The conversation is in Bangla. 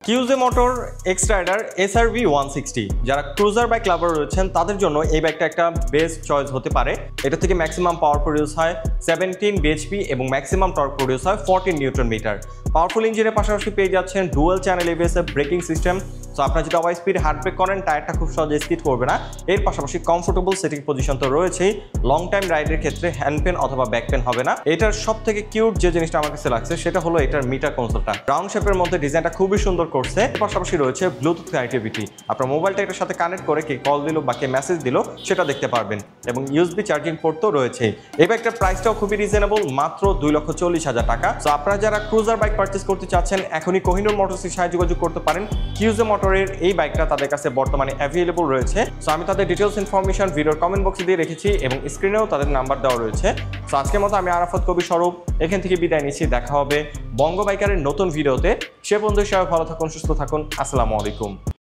কিউজে মোটর এক্স রাইডার SRV 160 যারা ক্রুজার বাইক লাভার রয়েছেন তাদের জন্য এই বাইকটা একটা বেস্ট চয়েস হতে পারে। এটা থেকে ম্যাক্সিমাম পাওয়ার প্রডিউস হয় 17 bhp এবং ম্যাক্সিমাম টর্ক প্রডিউস হয় 14 নিউটন মিটার। পাওয়ারফুল ইঞ্জিনের পাশাপাশি পেয়ে যাচ্ছেন dual channel ABS braking system. So আপনারা যদি ওভার স্পিড হার্ড ব্রেক করেন টায়ারটা খুব সহজে স্কিড করবে না। এর পাশাপাশি কমফোর্টেবল সিটিং পজিশন তো রয়েছেই, লং টাইম রাইডের ক্ষেত্রে হ্যান্ড পেন অথবা ব্যাক পেন হবে না। এটার সব থেকে কিউট যে জিনিসটা আমার কাছে লাগছে সেটা হলো এটার মিটার কনসোলটা রাউন্ড শেপের মধ্যে ডিজাইনটা খুবই সুন্দর করছে। এর পাশাপাশি রয়েছে ব্লুটুথ কানেক্টিভিটি, আপনার মোবাইলটা এটার সাথে কানেক্ট করে কে কল দিল বা কে মেসেজ দিল সেটা দেখতে পারবেন এবং USB চার্জিং পোর্ট তো রয়েছে। এই বাইকটার প্রাইসটাও খুবই রিজনেবল, মাত্র 2,40,000 টাকা। সো আপনারা যারা ক্রুজার বাইক পারচেজ করতে চাচ্ছেন এখনই কোহিনুর মোটরসের সাথে যোগাযোগ করতে পারেন। কিউজে মোটরের এই বাইকটা তাদের কাছে বর্তমানে অ্যাভেলেবল রয়েছে। সো আমি তাদের ডিটেলস ইনফরমেশন ভিডিওর কমেন্ট বক্সে দিয়ে রেখেছি এবং স্ক্রিনেও তাদের নাম্বার দেওয়া রয়েছে। সো আজকের মতো আমি আরাফাত কবি স্বরূপ এখান থেকে বিদায় নিচ্ছি। দেখা হবে বঙ্গ বাইকারের নতুন ভিডিওতে। সে বন্ধু সবাই ভালো থাকুন, সুস্থ থাকুন। আসসালামু আলাইকুম।